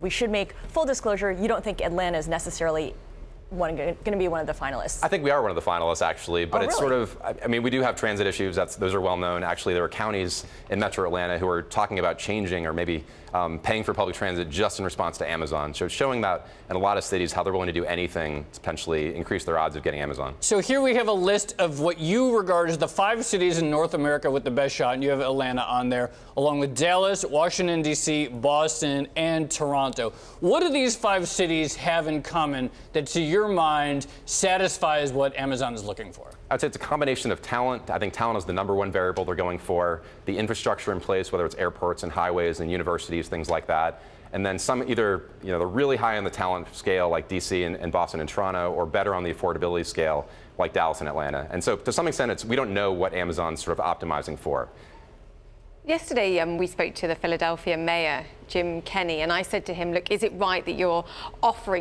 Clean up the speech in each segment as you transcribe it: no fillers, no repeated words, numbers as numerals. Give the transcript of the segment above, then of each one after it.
We should make full disclosure, you don't think Atlanta is necessarily going to be one of the finalists? I think we are one of the finalists, actually, but it's really? sort of, I mean, we do have transit issues. Those are well known. Actually, there are counties in Metro Atlanta who are talking about changing or maybe paying for public transit just in response to Amazon. So it's showing that in a lot of cities how they're willing to do anything to potentially increase their odds of getting Amazon. So here we have a list of what you regard as the 5 cities in North America with the best shot, and you have Atlanta on there, along with Dallas, Washington, D.C., Boston, and Toronto. What do these 5 cities have in common that, to your mind, satisfies what Amazon is looking for? I'd say it's a combination of talent. I think talent is the #1 variable they're going for. The infrastructure in place, whether it's airports and highways and universities, things like that. And then some either, they're really high on the talent scale like DC and Boston and Toronto, or better on the affordability scale like Dallas and Atlanta. And so to some extent, we don't know what Amazon's sort of optimizing for. Yesterday, we spoke to the Philadelphia mayor, Jim Kenney, and I said to him, look, is it right that you're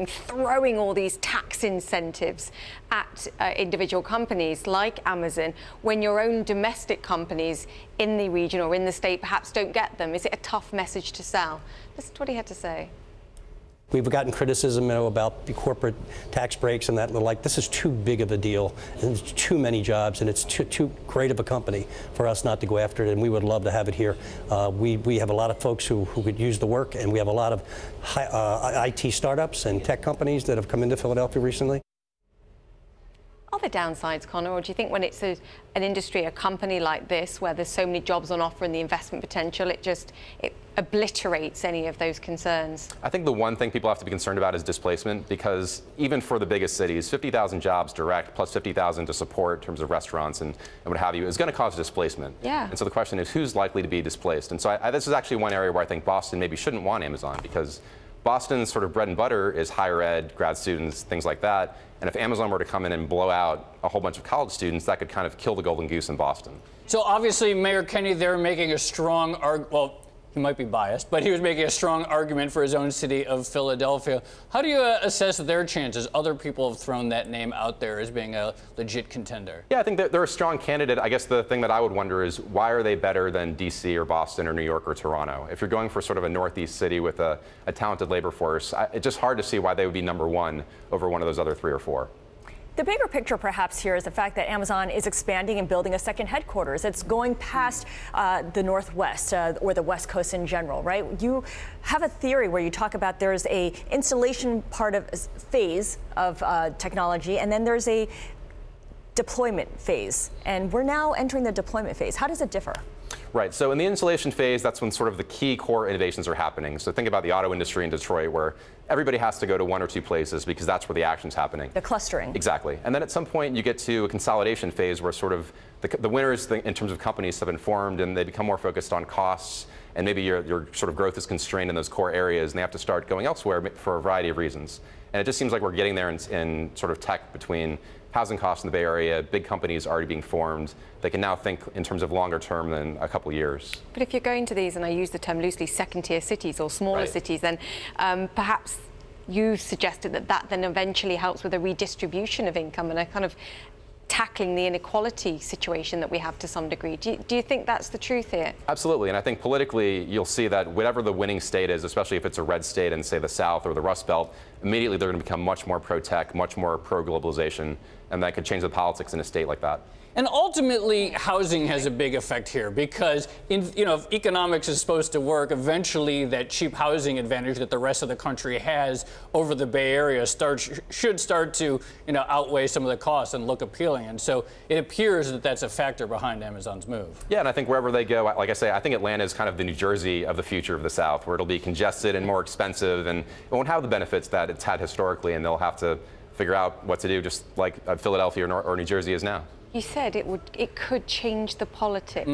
throwing all these tax incentives at individual companies like Amazon when your own domestic companies in the region or in the state perhaps don't get them? Is it a tough message to sell? Listen to what he had to say. We've gotten criticism about the corporate tax breaks and that and the like. This is too big of a deal, and it's too many jobs, and it's too great of a company for us not to go after it, and we would love to have it here. We have a lot of folks who could use the work, and we have a lot of IT startups and tech companies that have come into Philadelphia recently. Are there downsides, Connor, or do you think when it's an industry, a company like this, where there's so many jobs on offer and the investment potential, it obliterates any of those concerns? I think the one thing people have to be concerned about is displacement, because even for the biggest cities, 50,000 jobs direct plus 50,000 to support in terms of restaurants and what have you is going to cause displacement. Yeah. And so the question is, who's likely to be displaced? And so this is actually one area where I think Boston maybe shouldn't want Amazon, because Boston's sort of bread and butter is higher ed, grad students, things like that. And if Amazon were to come in and blow out a whole bunch of college students, that could kind of kill the golden goose in Boston. So obviously, Mayor Kenney there making a strong argument. Well, he might be biased, but he was making a strong argument for his own city of Philadelphia. How do you assess their chances? Other people have thrown that name out there as being a legit contender. Yeah, I think they're a strong candidate. I guess the thing that I would wonder is, why are they better than D.C. or Boston or New York or Toronto? If you're going for sort of a northeast city with a talented labor force, it's just hard to see why they would be #1 over one of those other 3 or 4. The bigger picture perhaps here is the fact that Amazon is expanding and building a second headquarters. It's going past the Northwest or the West Coast in general, right? You have a theory where you talk about there's a installation phase of technology, and then there's a deployment phase. And we're now entering the deployment phase. How does it differ? Right. So in the installation phase, that's when sort of the key core innovations are happening. So think about the auto industry in Detroit, where everybody has to go to 1 or 2 places because that's where the action's happening. The clustering. Exactly. And then at some point you get to a consolidation phase where sort of the winners in terms of companies have been formed, and they become more focused on costs, and maybe your sort of growth is constrained in those core areas, and they have to start going elsewhere for a variety of reasons. And it just seems like we're getting there in sort of tech, between housing costs in the Bay Area, big companies already being formed. They can now think in terms of longer term than a couple of years. But if you're going to these, and I use the term loosely, second-tier cities or smaller cities, then perhaps you suggested that then eventually helps with a redistribution of income and a kind of tackling the inequality situation that we have to some degree. Do you think that's the truth here? Absolutely, and I think politically you'll see that whatever the winning state is, especially if it's a red state in, say, the South or the Rust Belt, immediately they're going to become much more pro-tech, much more pro-globalization, and that could change the politics in a state like that. And ultimately, housing has a big effect here, because if economics is supposed to work, eventually that cheap housing advantage that the rest of the country has over the Bay Area should start to outweigh some of the costs and look appealing. And so it appears that that's a factor behind Amazon's move. Yeah, and I think wherever they go, like I say, I think Atlanta is kind of the New Jersey of the future of the South, where it'll be congested and more expensive, and it won't have the benefits that it's had historically, and they'll have to figure out what to do, just like Philadelphia or New Jersey is now. You said it could change the politics.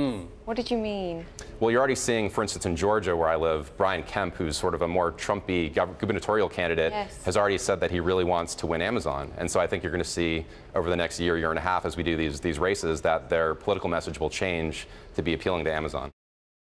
What did you mean? Well, you're already seeing, for instance, in Georgia, where I live, Brian Kemp, who's sort of a more Trumpy gubernatorial candidate, has already said that he really wants to win Amazon. And so I think you're going to see over the next year and a half, as we do these races, that their political message will change to be appealing to Amazon.